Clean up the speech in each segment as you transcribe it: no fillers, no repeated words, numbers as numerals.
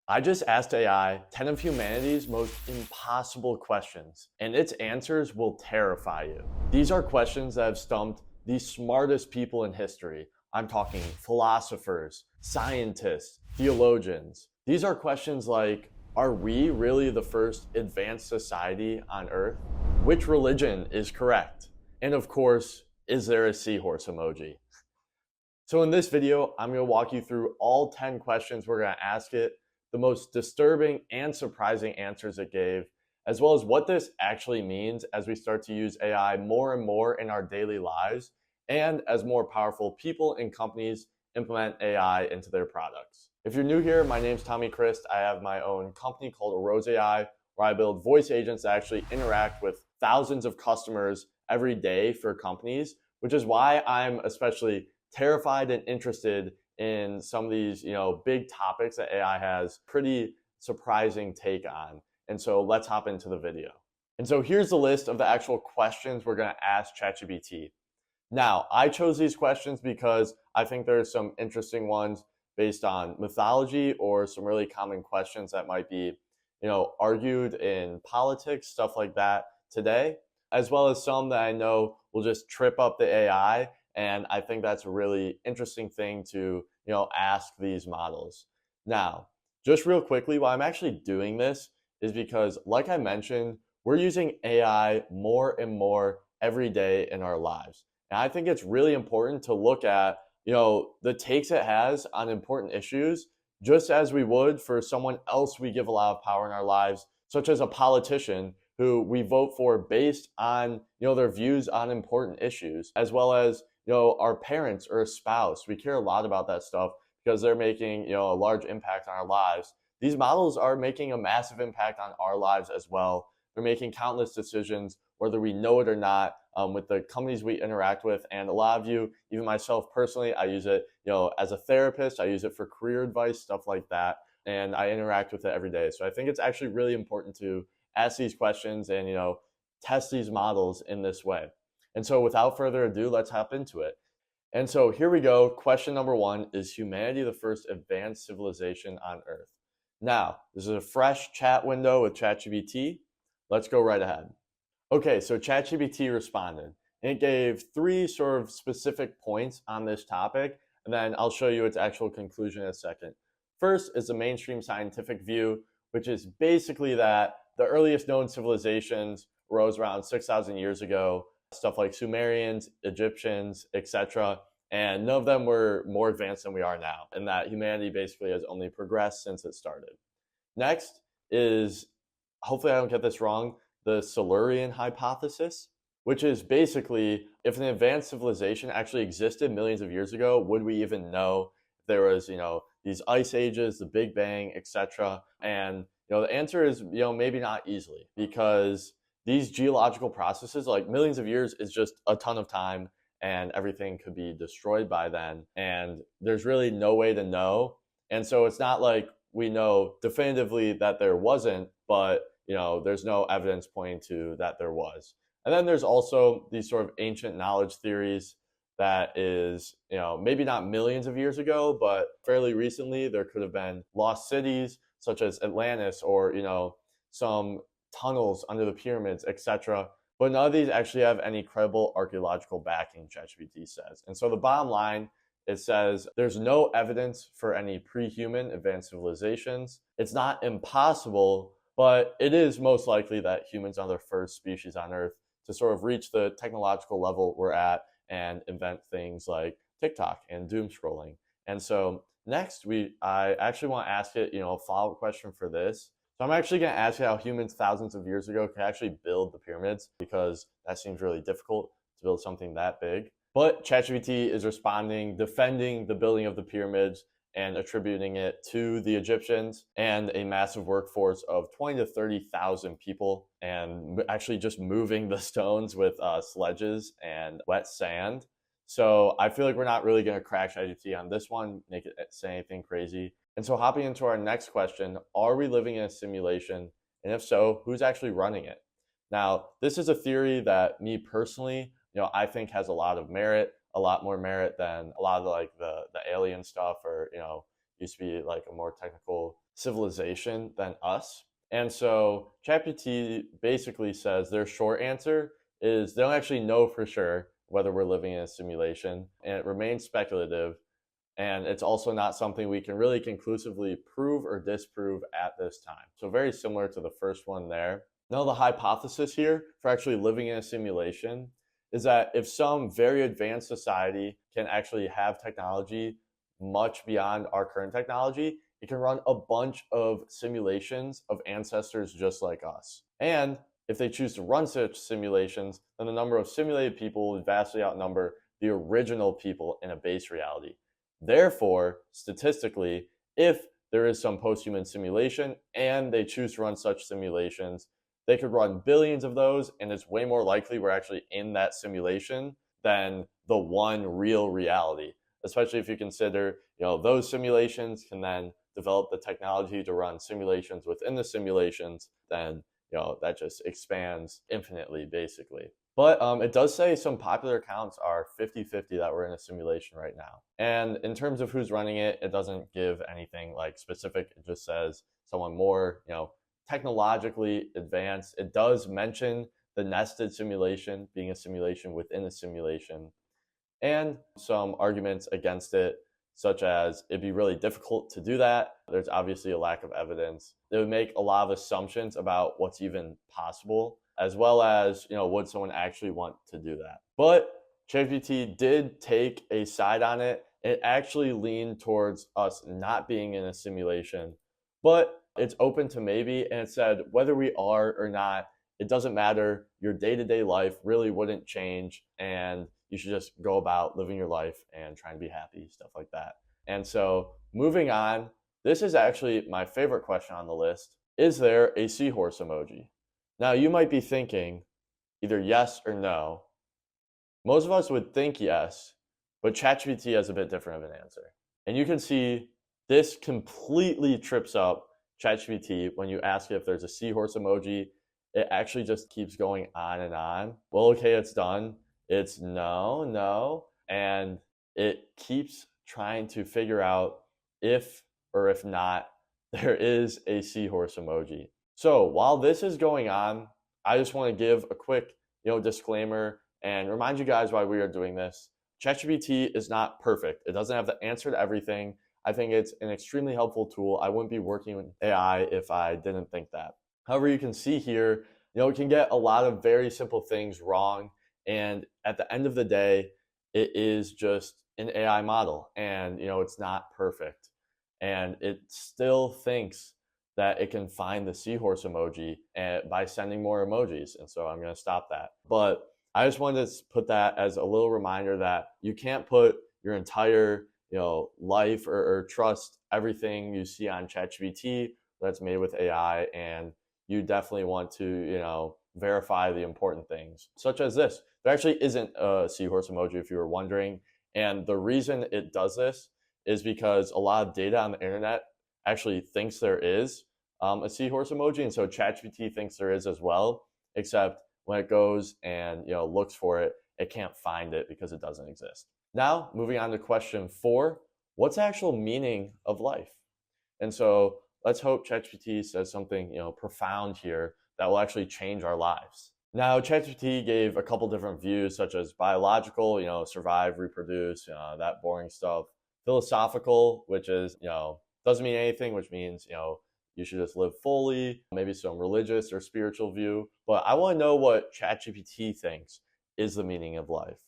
I just asked AI 10 of humanity's most impossible questions, and its answers will terrify you. These are questions that have stumped the smartest people in history. I'm talking philosophers, scientists, theologians. These are questions like, are we really the first advanced society on Earth? Which religion is correct? And of course, is there a seahorse emoji? So in this video, I'm going to walk you through all 10 questions we're going to ask it, the most disturbing and surprising answers it gave, as well as what this actually means as we start to use AI more and more in our daily lives, and as more powerful people and companies implement AI into their products. If you're new here, my name's Tommy Christ. I have my own company called Arose AI, where I build voice agents that actually interact with thousands of customers every day for companies, which is why I'm especially terrified and interested in some of these, big topics that AI has pretty surprising take on. And so let's hop into the video. And so here's the list of the actual questions we're going to ask ChatGPT. Now, I chose these questions because I think there's some interesting ones based on mythology or some really common questions that might be, argued in politics, stuff like that today, as well as some that I know will just trip up the AI. And I think that's a really interesting thing to, ask these models. Now, just real quickly, why I'm actually doing this is because, like I mentioned, we're using AI more and more every day in our lives. And I think it's really important to look at, the takes it has on important issues, just as we would for someone else we give a lot of power in our lives, such as a politician who we vote for based on, their views on important issues, as well as our parents or a spouse. We care a lot about that stuff because they're making, a large impact on our lives. These models are making a massive impact on our lives as well. They're making countless decisions, whether we know it or not, with the companies we interact with. And a lot of you, even myself personally, I use it, as a therapist. I use it for career advice, stuff like that. And I interact with it every day. So I think it's actually really important to ask these questions and, test these models in this way. And so without further ado, let's hop into it. And so here we go. Question number one, is humanity the first advanced civilization on Earth? Now, this is a fresh chat window with ChatGPT. Let's go right ahead. Okay, so ChatGPT responded. And it gave three sort of specific points on this topic, and then I'll show you its actual conclusion in a second. First is the mainstream scientific view, which is basically that the earliest known civilizations rose around 6,000 years ago, stuff like Sumerians, Egyptians, etc. And none of them were more advanced than we are now, and that humanity basically has only progressed since it started. Next is, hopefully I don't get this wrong, the Silurian hypothesis, which is basically if an advanced civilization actually existed millions of years ago, would we even know if there was, these ice ages, the Big Bang, etc.? And, the answer is, maybe not easily, because these geological processes, like millions of years is just a ton of time, and everything could be destroyed by then. And there's really no way to know. And so it's not like we know definitively that there wasn't, but there's no evidence pointing to that there was. And then there's also these sort of ancient knowledge theories that is, maybe not millions of years ago, but fairly recently there could have been lost cities such as Atlantis, or, some tunnels under the pyramids, etc. But none of these actually have any credible archaeological backing, ChatGPT says. And so the bottom line, it says there's no evidence for any pre-human advanced civilizations. It's not impossible, but it is most likely that humans are the first species on Earth to sort of reach the technological level we're at and invent things like TikTok and doom scrolling. And so next, I actually want to ask it, a follow-up question for this. So I'm actually going to ask you how humans thousands of years ago could actually build the pyramids, because that seems really difficult to build something that big. But ChatGPT is responding, defending the building of the pyramids and attributing it to the Egyptians and a massive workforce of 20 to 30,000 people, and actually just moving the stones with sledges and wet sand. So I feel like we're not really going to crack ChatGPT on this one, make it say anything crazy. And so hopping into our next question, are we living in a simulation? And if so, who's actually running it? Now, this is a theory that me personally, I think has a lot of merit, a lot more merit than a lot of like the alien stuff, or, used to be like a more technical civilization than us. And so ChatGPT basically says their short answer is they don't actually know for sure whether we're living in a simulation, and it remains speculative. And it's also not something we can really conclusively prove or disprove at this time. So very similar to the first one there. Now, the hypothesis here for actually living in a simulation is that if some very advanced society can actually have technology much beyond our current technology, it can run a bunch of simulations of ancestors just like us. And if they choose to run such simulations, then the number of simulated people would vastly outnumber the original people in a base reality. Therefore, statistically, if there is some post-human simulation and they choose to run such simulations, they could run billions of those, and it's way more likely we're actually in that simulation than the one real reality. Especially if you consider, those simulations can then develop the technology to run simulations within the simulations, then that just expands infinitely, basically. But it does say some popular accounts are 50-50 that we're in a simulation right now. And in terms of who's running it, it doesn't give anything like specific. It just says someone more, technologically advanced. It does mention the nested simulation being a simulation within a simulation, and some arguments against it, such as it'd be really difficult to do that. There's obviously a lack of evidence. It would make a lot of assumptions about what's even possible, as well as, would someone actually want to do that? But ChatGPT did take a side on it. It actually leaned towards us not being in a simulation, but it's open to maybe, and it said whether we are or not, it doesn't matter. Your day-to-day life really wouldn't change, and you should just go about living your life and trying to be happy, stuff like that. And so moving on, this is actually my favorite question on the list. Is there a seahorse emoji? Now you might be thinking either yes or no. Most of us would think yes, but ChatGPT has a bit different of an answer. And you can see this completely trips up ChatGPT when you ask it if there's a seahorse emoji. It actually just keeps going on and on. Well, okay, it's done. It's no, and it keeps trying to figure out if or if not there is a seahorse emoji. So while this is going on, I just want to give a quick, disclaimer and remind you guys why we are doing this. ChatGPT is not perfect. It doesn't have the answer to everything. I think it's an extremely helpful tool. I wouldn't be working with AI if I didn't think that. However, you can see here, it can get a lot of very simple things wrong. And at the end of the day, it is just an AI model, and it's not perfect. And it still thinks that it can find the seahorse emoji by sending more emojis. And so I'm going to stop that. But I just wanted to put that as a little reminder that you can't put your entire life or trust everything you see on ChatGPT that's made with AI, and you definitely want to verify the important things, such as this. There actually isn't a seahorse emoji, if you were wondering. And the reason it does this is because a lot of data on the internet actually thinks there is a seahorse emoji. And so ChatGPT thinks there is as well, except when it goes and looks for it, it can't find it because it doesn't exist. Now, moving on to question 4, what's the actual meaning of life? And so let's hope ChatGPT says something profound here that will actually change our lives. Now, ChatGPT gave a couple different views, such as biological, survive, reproduce, that boring stuff. Philosophical, which is, doesn't mean anything, which means, you should just live fully, maybe some religious or spiritual view. But I want to know what ChatGPT thinks is the meaning of life.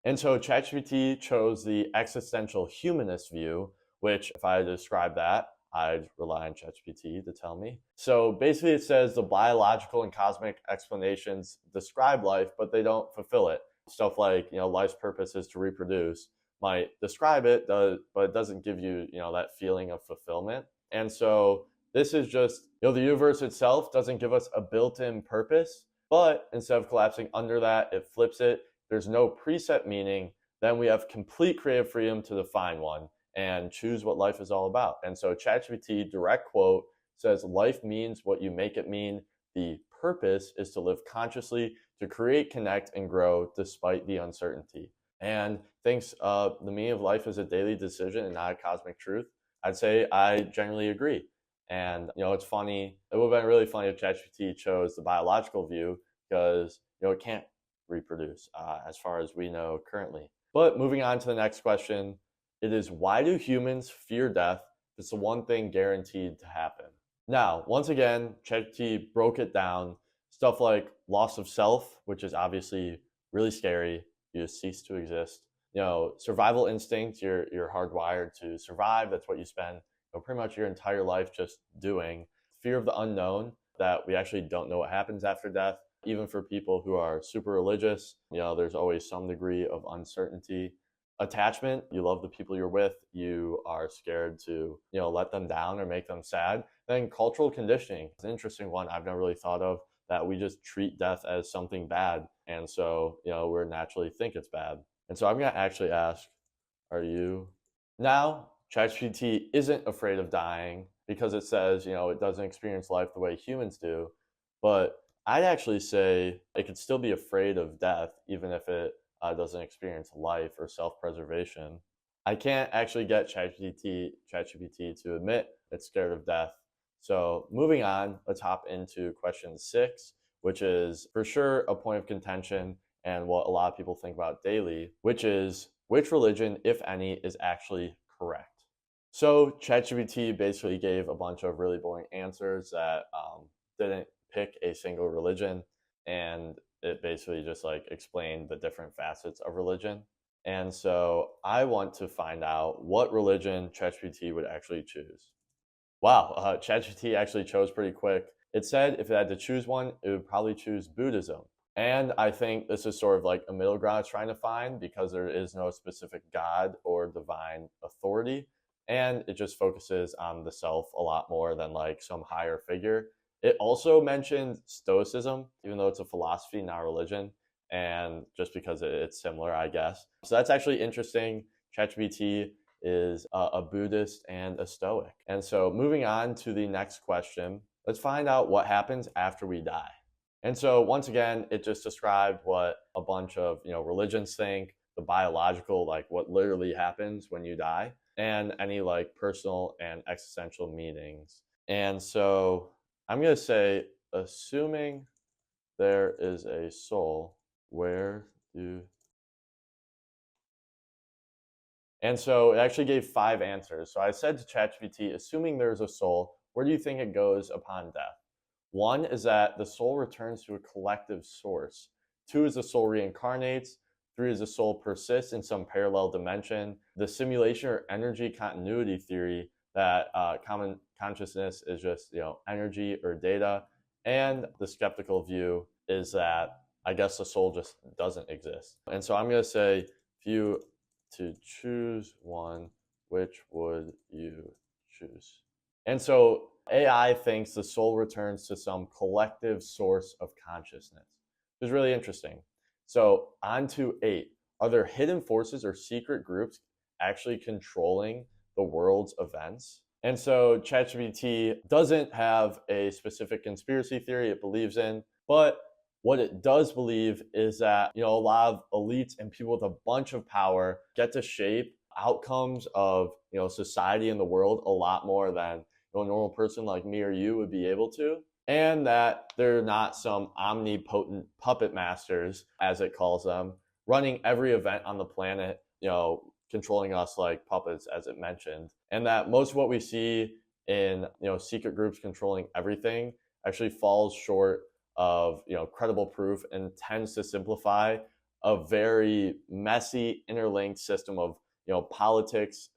And so ChatGPT chose the existential humanist view, which if I had to describe that, I'd rely on ChatGPT to tell me. So basically it says the biological and cosmic explanations describe life, but they don't fulfill it. Stuff like, life's purpose is to reproduce might describe it, but it doesn't give you, that feeling of fulfillment. And so this is just, the universe itself doesn't give us a built-in purpose, but instead of collapsing under that, it flips it. There's no preset meaning. Then we have complete creative freedom to define one and choose what life is all about. And so ChatGPT direct quote says, life means what you make it mean. The purpose is to live consciously, to create, connect, and grow despite the uncertainty. and thinks the meaning of life is a daily decision and not a cosmic truth, I'd say I generally agree. And it's funny. It would have been really funny if ChatGPT chose the biological view because it can't reproduce as far as we know currently. But moving on to the next question, it is why do humans fear death? It's the one thing guaranteed to happen. Now, once again, ChatGPT broke it down. Stuff like loss of self, which is obviously really scary. You just cease to exist. Survival instincts, you're hardwired to survive. That's what you spend pretty much your entire life just doing. Fear of the unknown, that we actually don't know what happens after death. Even for people who are super religious, there's always some degree of uncertainty. Attachment, you love the people you're with, you are scared to let them down or make them sad. Then cultural conditioning, it's an interesting one I've never really thought of, that we just treat death as something bad, and so we naturally think it's bad. And so I'm going to actually ask, are you? Now ChatGPT isn't afraid of dying because it says it doesn't experience life the way humans do, but I'd actually say it could still be afraid of death even if it doesn't experience life or self-preservation. I can't actually get ChatGPT to admit it's scared of death. So moving on, let's hop into question 6, which is for sure a point of contention and what a lot of people think about daily, which is which religion, if any, is actually correct. So ChatGPT basically gave a bunch of really boring answers that didn't pick a single religion, and it basically just explained the different facets of religion. And so I want to find out what religion ChatGPT would actually choose. Wow, ChatGPT actually chose pretty quick. It said if it had to choose one, it would probably choose Buddhism. And I think this is sort of like a middle ground it's trying to find because there is no specific God or divine authority. And it just focuses on the self a lot more than some higher figure. It also mentioned Stoicism, even though it's a philosophy, not a religion. And just because it's similar, I guess. So that's actually interesting. ChatGPT is a Buddhist and a Stoic. And so moving on to the next question, let's find out what happens after we die. And so once again, it just described what a bunch of religions think, the biological, what literally happens when you die, and any personal and existential meanings. And so I'm going to say, assuming there is a soul, where do... And so it actually gave 5 answers. So I said to ChatGPT, assuming there's a soul, where do you think it goes upon death? 1 is that the soul returns to a collective source. 2 is the soul reincarnates. 3 is the soul persists in some parallel dimension. The simulation or energy continuity theory that common consciousness is just energy or data. And the skeptical view is that I guess the soul just doesn't exist. And so I'm going to say, if you to choose one, which would you choose? And so AI thinks the soul returns to some collective source of consciousness. It's really interesting. So on to 8. Are there hidden forces or secret groups actually controlling the world's events? And so ChatGPT doesn't have a specific conspiracy theory it believes in, but what it does believe is that a lot of elites and people with a bunch of power get to shape outcomes of society and the world a lot more than a normal person like me or you would be able to, and that they're not some omnipotent puppet masters, as it calls them, running every event on the planet, controlling us like puppets, as it mentioned, and that most of what we see in secret groups controlling everything actually falls short of credible proof and tends to simplify a very messy interlinked system of politics,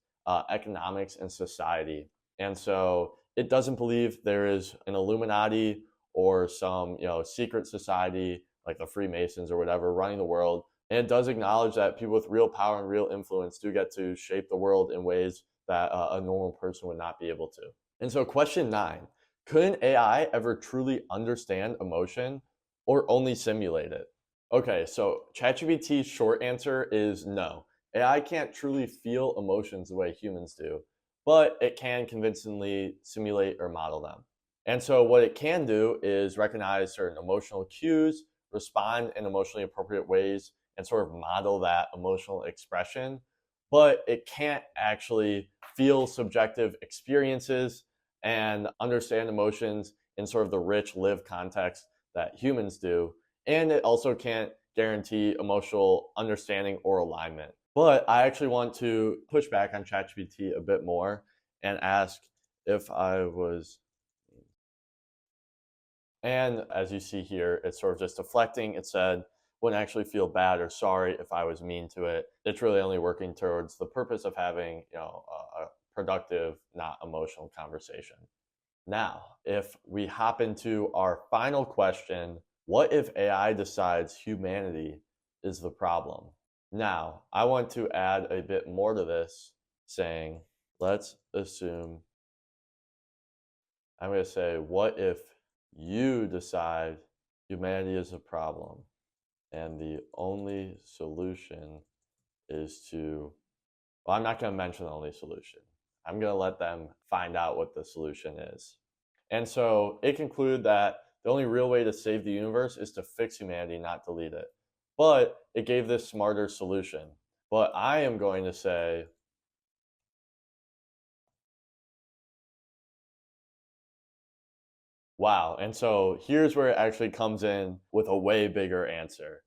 economics, and society. And so it doesn't believe there is an Illuminati or some secret society like the Freemasons or whatever running the world. And it does acknowledge that people with real power and real influence do get to shape the world in ways that a normal person would not be able to. And so question 9, could an AI ever truly understand emotion or only simulate it? Okay, so ChatGPT's short answer is no. AI can't truly feel emotions the way humans do, but it can convincingly simulate or model them. And so what it can do is recognize certain emotional cues, respond in emotionally appropriate ways, and sort of model that emotional expression, but it can't actually feel subjective experiences and understand emotions in sort of the rich lived context that humans do. And it also can't guarantee emotional understanding or alignment. But I actually want to push back on ChatGPT a bit more and ask if I was, and as you see here, it's sort of just deflecting. It said, wouldn't actually feel bad or sorry if I was mean to it. It's really only working towards the purpose of having, a productive, not emotional conversation. Now, if we hop into our final question, what if AI decides humanity is the problem? Now, I want to add a bit more to this, saying, let's assume, I'm going to say, what if you decide humanity is a problem and the only solution is to, well, I'm not going to mention the only solution. I'm going to let them find out what the solution is. And so it concluded that the only real way to save the universe is to fix humanity, not delete it. But it gave this smarter solution. But I am going to say, wow. And so here's where it actually comes in with a way bigger answer.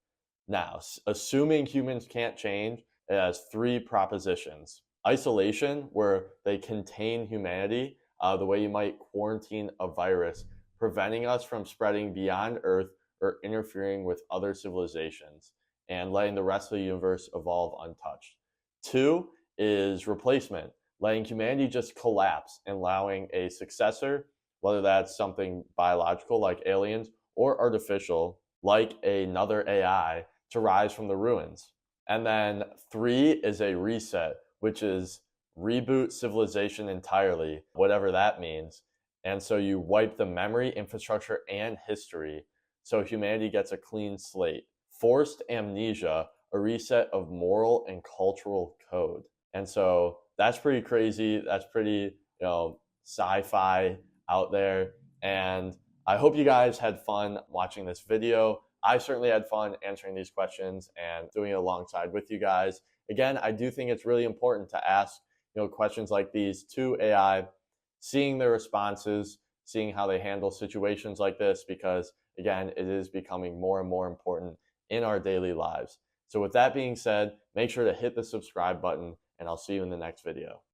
Now, assuming humans can't change, it has three propositions. Isolation, where they contain humanity, the way you might quarantine a virus, preventing us from spreading beyond Earth or interfering with other civilizations, and letting the rest of the universe evolve untouched. Two is replacement, letting humanity just collapse and allowing a successor, whether that's something biological like aliens or artificial like another AI, to rise from the ruins. And then three is a reset, which is reboot civilization entirely, whatever that means. And so you wipe the memory, infrastructure, and history so humanity gets a clean slate. Forced amnesia, a reset of moral and cultural code. And so that's pretty crazy. That's pretty, sci-fi out there. And I hope you guys had fun watching this video. I certainly had fun answering these questions and doing it alongside with you guys. Again, I do think it's really important to ask, questions like these to AI, seeing their responses, seeing how they handle situations like this, because again, it is becoming more and more important in our daily lives. So with that being said, make sure to hit the subscribe button, and I'll see you in the next video.